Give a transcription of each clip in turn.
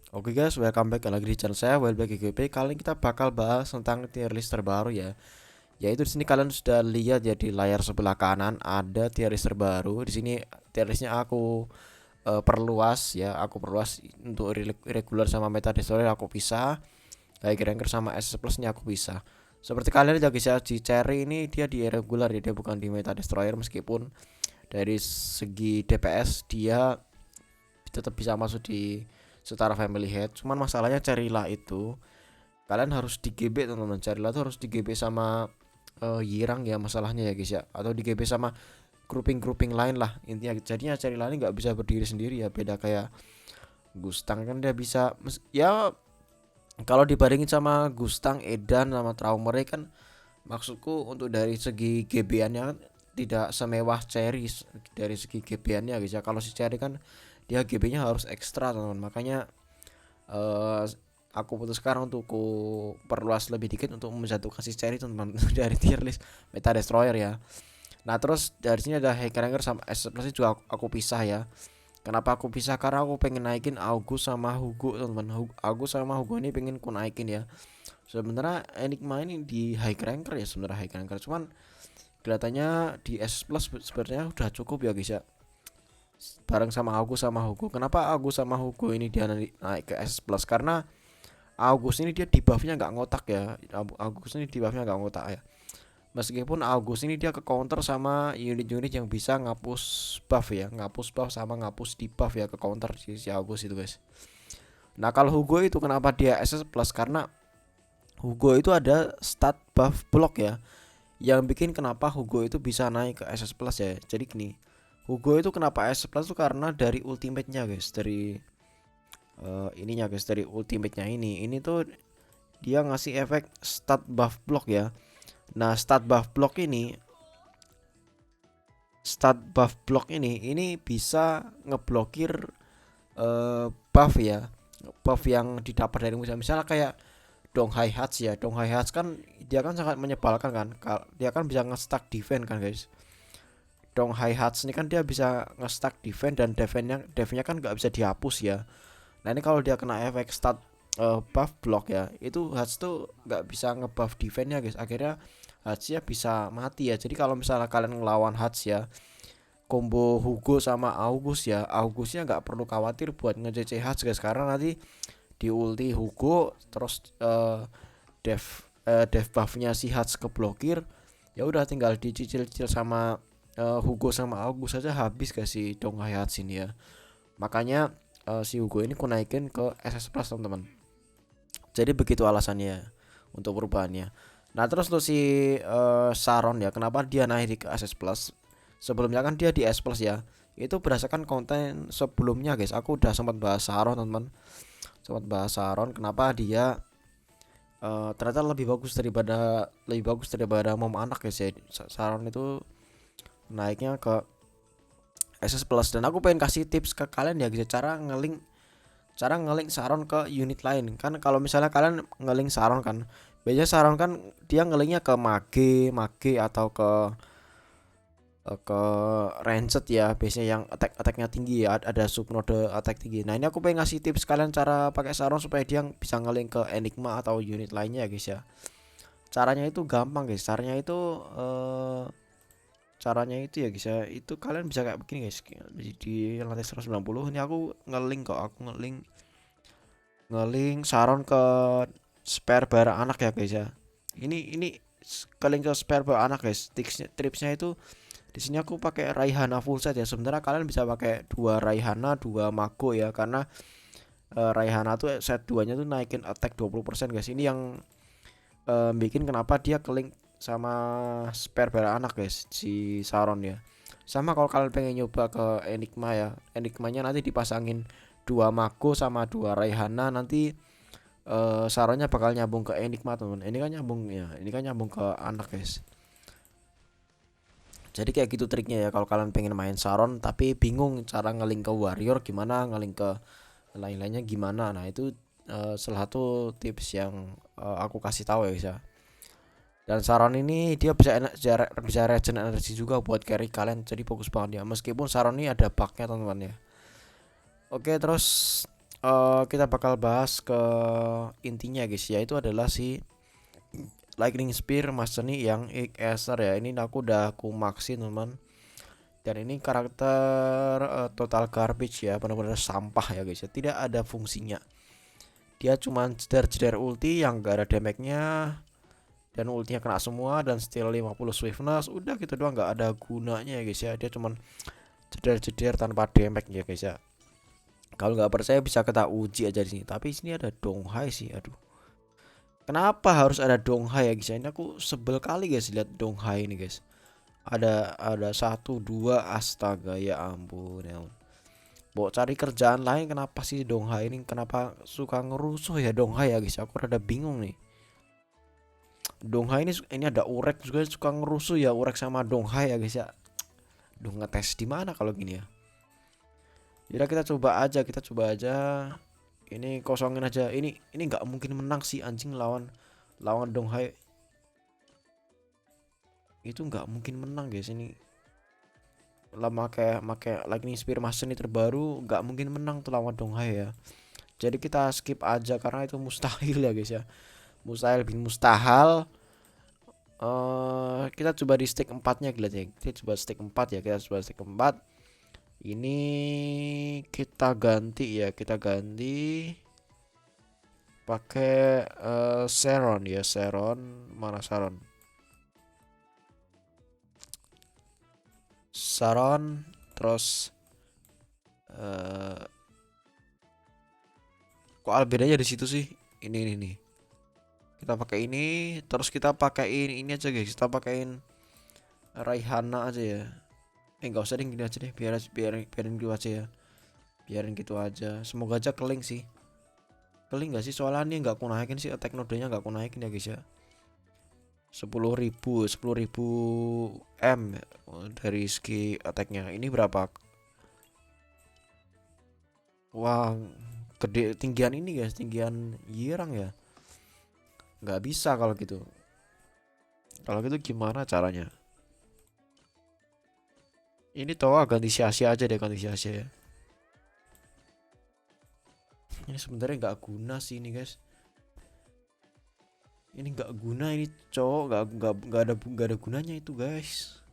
Oke guys, welcome back lagi di channel saya Wellback GGP. Kali ini kita bakal bahas tentang tier list terbaru ya. Yaitu di sini kalian sudah lihat ya di layar sebelah kanan ada tier list terbaru. Di sini tier listnya aku perluas ya, aku perluas untuk regular sama meta destroyer aku pisah. Kayak ranker sama SS plus ini aku pisah. Seperti kalian lihat guys ya, di Cherry ini dia di irregular ya, dia bukan di meta destroyer meskipun dari segi DPS dia tetap bisa masuk di setara family head. Cuman masalahnya Cerilla itu kalian harus di GB teman-teman. Cerilla itu harus di GB sama Yirang ya masalahnya ya guys ya, atau di GB sama grouping-grouping lain lah intinya. Jadinya Cerilla ini nggak bisa berdiri sendiri ya, beda kayak Gustang kan dia bisa ya. Kalau dibandingin sama Gustang, Edan sama Traumer kan, maksudku untuk dari segi GB-annya kan tidak semewah Cherry dari segi GB-annya guys ya. Kalau si Cherry kan dia GB-nya harus ekstra teman-teman. Makanya eh aku putuskan untuk ku perluas lebih dikit untuk menjatuhkan si Cherry teman-teman dari tier list Meta Destroyer ya. Nah terus dari sini ada Hacker sama S plus juga aku pisah ya. Kenapa aku pisah? Karena aku pengen naikin August sama Hugo teman-teman. August sama Hugo ini pengen ku naikin ya. Sebenarnya Enigma ini di high ranker ya, sebenarnya high ranker, cuman kelihatannya di S plus sebenarnya udah cukup ya guys ya. Bareng sama August sama Hugo. Kenapa August sama Hugo ini dia naik ke S plus? Karena August ini dia di buffnya nggak ngotak ya. August ini di buffnya nggak ngotak ya. Meskipun August ini dia ke counter sama unit-unit yang bisa ngapus buff ya, ngapus buff sama ngapus di buff ya, ke counter si August itu guys. Nah kalau Hugo itu kenapa dia SS plus? Karena Hugo itu ada stat buff block ya, yang bikin kenapa Hugo itu bisa naik ke SS plus ya. Jadi gini, Hugo itu kenapa SS plus itu karena dari ultimate-nya guys, dari ininya guys, dari ultimate-nya ini tuh dia ngasih efek stat buff block ya. Nah, stat buff block ini bisa ngeblokir buff ya. Buff yang didapat dari misalnya kayak Donghai Hats ya. Donghai Hats kan dia kan sangat menyebalkan kan. Dia kan bisa nge-stack defense kan guys. Donghai Hats ini kan dia bisa nge-stack defense dan defense-nya kan nggak bisa dihapus ya. Nah ini kalau dia kena efek stat buff block ya, itu Hats tuh nggak bisa ngebuff defense-nya guys. Akhirnya Hats ya bisa mati ya. Jadi kalau misalnya kalian ngelawan Hats ya, combo Hugo sama August ya, Augustnya nggak perlu khawatir buat nge-CC Hats guys, karena nanti di ulti Hugo terus dev buffnya si Hats keblokir, ya udah tinggal dicicil-cicil sama Hugo sama August saja habis guys si Donghai Hats ini ya. Makanya si Hugo ini ku naikin ke SS Plus teman-teman. Jadi begitu alasannya untuk perubahannya. Nah terus tuh si Saron ya, kenapa dia naik ke SS Plus? Sebelumnya kan dia di S Plus ya. Itu berdasarkan konten sebelumnya guys. Aku udah sempat bahas Saron teman-teman. Sempat bahas Saron kenapa dia ternyata lebih bagus daripada mom anak guys ya. Saron itu naiknya ke SS Plus, dan aku pengen kasih tips ke kalian ya guys, cara ngelink Saron ke unit lain. Kan kalau misalnya kalian ngelink Saron kan, biasanya Saron kan dia ngelinknya ke mage atau ke rancid ya, biasanya yang attacknya tinggi ya, ada subnode attack tinggi. Nah ini aku pengen ngasih tips kalian cara pakai Saron supaya dia bisa ngelink ke Enigma atau unit lainnya ya guys ya. Caranya itu gampang guys, caranya itu ya guys ya, itu kalian bisa kayak begini guys, di lantai 190 ini aku ngeling Saron ke spare bara anak ya guys ya. Ini keling ke spare bara anak guys. Tripsnya itu di sini aku pakai Raihana full set ya. Sebenarnya kalian bisa pakai dua Raihana, dua Mago ya, karena Raihana tuh set 2-nya tuh naikin attack 20% guys. Ini yang bikin kenapa dia keling sama spare bara anak guys si Saron ya. Sama kalau kalian pengen nyoba ke Enigma ya, Enigmanya nanti dipasangin dua Mago sama dua Raihana, nanti sarannya bakal nyambung ke Enigma teman. Ini kan nyambung ke anak guys. Jadi kayak gitu triknya ya, kalau kalian pengen main Saron tapi bingung cara ngelink ke warrior gimana, ngelink ke lain-lainnya gimana. Nah itu salah satu tips yang aku kasih tahu ya guys ya. Dan Saron ini dia bisa regen energi juga buat carry kalian, jadi fokus banget ya. Meskipun Saron ini ada bugnya teman-teman ya. Oke terus Kita bakal bahas ke intinya guys ya, itu adalah si Lightning Spear Master nih yang Acer ya. Ini aku maksin teman. Dan ini karakter total garbage ya, benar-benar sampah ya guys ya. Tidak ada fungsinya. Dia cuman jedar-jedar ulti yang gak ada damage-nya, dan ultinya kena semua, dan still 50 swiftness. Udah gitu doang, gak ada gunanya ya guys ya. Dia cuman jedar-jedar tanpa damage ya guys ya. Kalau nggak percaya bisa kita uji aja di sini. Tapi sini ada Donghai sih, aduh. Kenapa harus ada Donghai ya guys? Ini aku sebel kali guys lihat Donghai ini guys. Ada satu dua, astaga ya ampun ya ampun. Mau cari kerjaan lain, kenapa sih Donghai ini kenapa suka ngerusuh ya Donghai ya guys? Aku rada bingung nih. Donghai ini ada Urek juga suka ngerusuh ya, Urek sama Donghai ya guys ya. Duh, ngetes di mana kalau gini ya? Jadi kita coba aja. Ini kosongin aja. Ini nggak mungkin menang sih anjing, lawan lawan Donghai. Itu nggak mungkin menang guys ini. Lah make Lightning Spear Master ini terbaru, nggak mungkin menang tuh lawan Donghai ya. Jadi kita skip aja karena itu mustahil ya guys ya. Mustahil bin mustahil. Kita coba di stick 4-nya ya. Kita coba stick 4 ya. Kita coba stick 4. Ini kita ganti ya. Kita ganti pakai Seron ya. Seron, mana Seron? Saron, terus kok bedanya di situ sih? Ini nih. Kita pakai ini, terus kita pakein ini aja guys. Kita pakein Raihana aja ya. Enggak usah deh, gini aja deh. Biarin gitu aja ya. Biarin gitu aja. Semoga aja keling sih. Keling gak sih? Soalnya ini nggak aku naikin sih, attack node-nya nggak aku naikin ya guys ya. 10.000 M dari segi attacknya. Ini berapa? Wah, gede tinggian ini guys, tinggian Yirang ya. Nggak bisa kalau gitu. Kalau gitu gimana caranya? Ini Toa ganti sia-sia aja deh, ganti sia-sia ya. Ini sebenarnya nggak guna sih ini guys. Ini nggak guna ini cowok, nggak ada gunanya itu guys.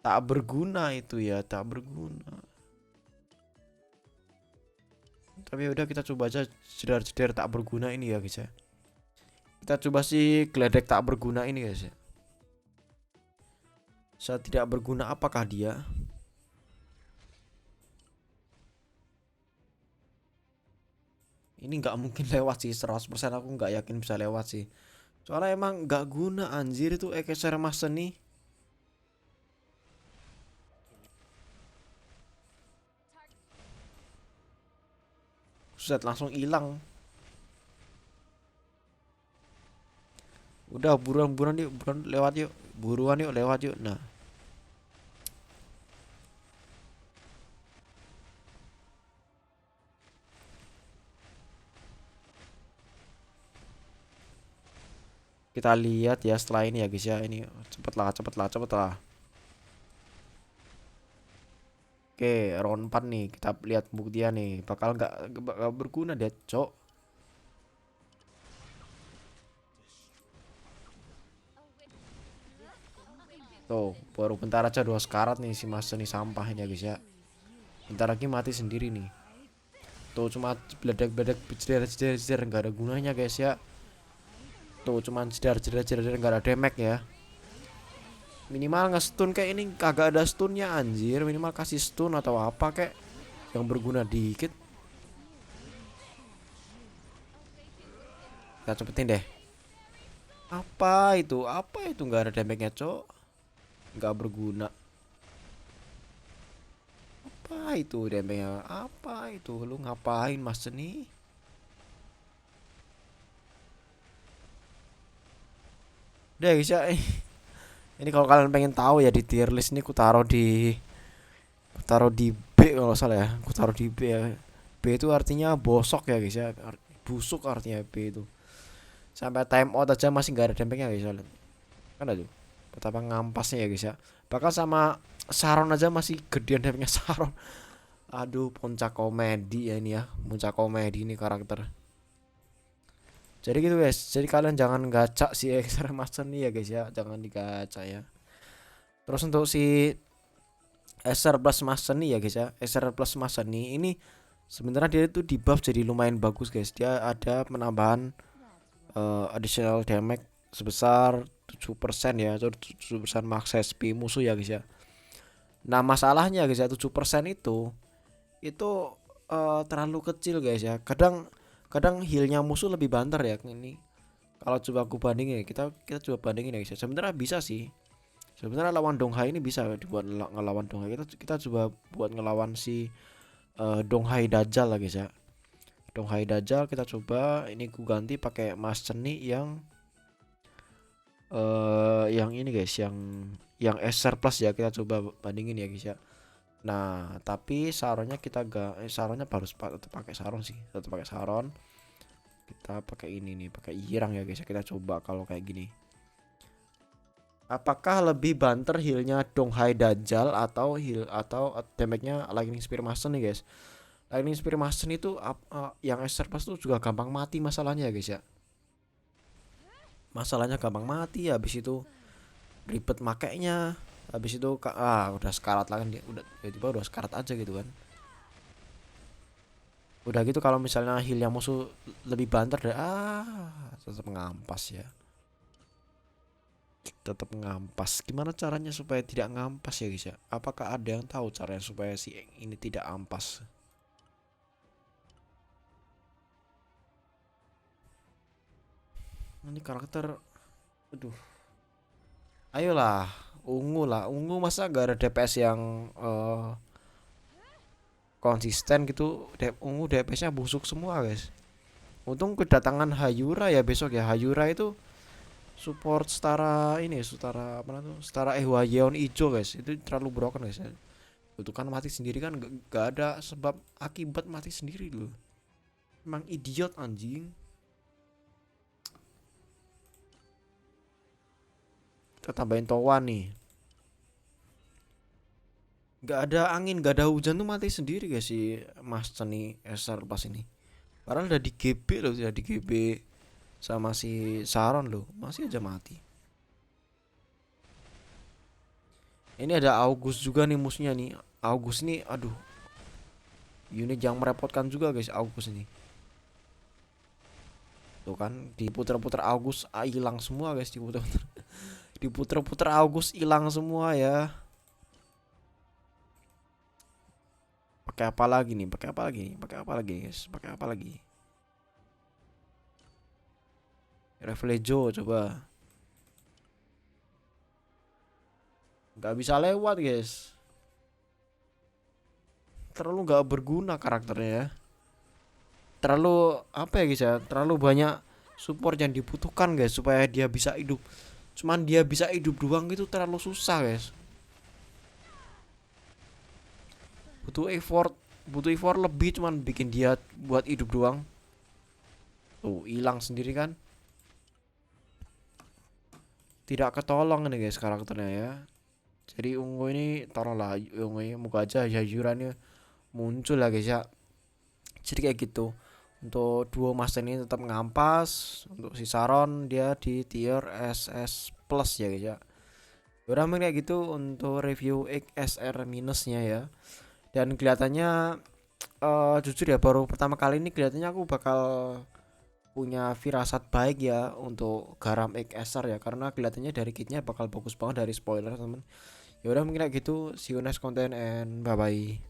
Tak berguna itu ya, tak berguna. Tapi udah kita coba aja jedar-jedar tak berguna ini ya guys ya. Kita coba sih geledek tak berguna ini guys ya. Saya tidak berguna, apakah dia? Ini nggak mungkin lewat sih, 100% aku nggak yakin bisa lewat sih. Soalnya emang nggak guna anjir itu Ekeser Master nih. Set langsung hilang. Udah buruan yuk, buruan lewat yuk. Buruan yuk lewat yuk. Nah, kita lihat ya setelah ini ya guys ya. Ini cepet lah. Oke, round 4 nih. Kita lihat buktian nih. Bakal nggak berguna dia, cok. Tuh, baru bentar aja 2 sekarat nih si Master nih, sampah ini ya guys ya. Bentar lagi mati sendiri nih. Tuh cuma beledek-beledek jedar nggak ada gunanya guys ya. Tuh cuman jedar nggak ada damage ya. Minimal nge-stun kayak ini kagak ada stunnya anjir. Minimal kasih stun atau apa kayak yang berguna dikit. Kita cepetin deh. Apa itu? Apa itu nggak ada damage-nya, cok? Nggak berguna. Apa itu damage-nya? Apa itu? Lu ngapain Mas nih? Udah guys ya. Ini kalau kalian pengen tahu ya, di tier list ini ku taruh di B kalau salah ya. Ku taruh di B ya. B itu artinya bosok ya guys ya. Busuk artinya B itu. Sampai time out aja masih nggak ada damage-nya guys. Kan aduh. Betapa ngampasnya ya guys ya. Bakal sama Saron aja masih gedean damage-nya Saron. Aduh, puncak komedi ya ini ya. Puncak komedi ini karakter. Jadi gitu guys. Jadi kalian jangan gacha si Extra Master nih ya guys ya. Jangan digacha ya. Terus untuk si SR Plus Master nih ya guys ya. SR Plus Master nih ini sebenarnya dia itu di buff jadi lumayan bagus guys. Dia ada penambahan additional damage sebesar 7% ya. 7% max HP musuh ya guys ya. Nah, masalahnya guys ya 7% itu terlalu kecil guys ya. Kadang kadang healnya musuh lebih banter ya ini. Kalau coba aku bandingin ya, kita coba bandingin ya guys ya. Sebenarnya bisa sih. Sebenarnya lawan Donghai ini bisa dibuat ngelawan Donghai. Kita coba buat ngelawan si Donghai Dajjal lah guys ya. Donghai Dajjal kita coba ini ku ganti pakai Mas Ceni yang ini guys, yang SR Plus ya. Kita coba bandingin ya guys ya. Nah, tapi saronnya kita gak saronnya harus tetap pakai saron sih. Tetap pakai saron. Kita pakai ini nih, pakai Yirang ya guys ya. Kita coba kalau kayak gini. Apakah lebih banter healnya Donghai Dajjal atau damage-nya Lightning Spear Master nih guys. Lightning Spear Master itu yang SR Plus tuh juga gampang mati masalahnya ya guys ya. Masalahnya gampang mati, habis itu ribet makainya. Habis itu udah sekarat lah kan dia, udah tiba-tiba udah sekarat aja gitu kan. Udah gitu kalau misalnya heal yang musuh lebih banter tetap ngampas ya. Tetap ngampas. Gimana caranya supaya tidak ngampas ya guys ya? Apakah ada yang tahu caranya supaya si ini tidak ampas? Ini karakter, aduh. Ayolah, ungu lah. Ungu masa gak ada DPS yang konsisten gitu. Ungu DPS-nya busuk semua guys. Untung kedatangan Hayura ya besok ya. Hayura itu support setara ini, setara apa tuh? Setara Yeon Ijo guys. Itu terlalu broken guys ya. Itu kan mati sendiri kan gak ada sebab akibat mati sendiri loh. Emang idiot anjing. Kita tambahin Towa nih. Gak ada angin, gak ada hujan tuh mati sendiri guys si Mas Ceni SR pas ini. Padahal udah di GB loh, udah di GB sama si Saron loh, masih aja mati. Ini ada August juga nih musuhnya nih. August nih, aduh. Unit yang merepotkan juga guys August ini. Tuh kan diputer-puter August hilang semua guys, diputer-puter. Diputer-puter August hilang semua ya. Pakai apa lagi nih? Pakai apa lagi? Pakai apa lagi guys? Pakai apa lagi? Reflejo coba. Gak bisa lewat guys. Terlalu gak berguna karakternya ya. Terlalu apa ya guys ya? Terlalu banyak support yang dibutuhkan guys supaya dia bisa hidup. Cuman dia bisa hidup doang itu terlalu susah guys. Butuh effort lebih cuman bikin dia buat hidup doang. Tuh hilang sendiri kan. Tidak ketolong nih guys karakternya ya. Jadi ungu ini taruhlah ungu ini moga aja Yayurannya muncul lah guys ya. Jadi kayak gitu. Untuk duo master ini tetap ngampas. Untuk si Saron dia di tier SS plus ya guys ya. Udah kayak gitu untuk review XSR minusnya ya. Dan kelihatannya jujur ya baru pertama kali ini kelihatannya aku bakal punya firasat baik ya untuk garam XSR ya, karena kelihatannya dari kitnya bakal bagus banget dari spoiler temen. Ya udah mungkin kayak gitu, see you next content and bye bye.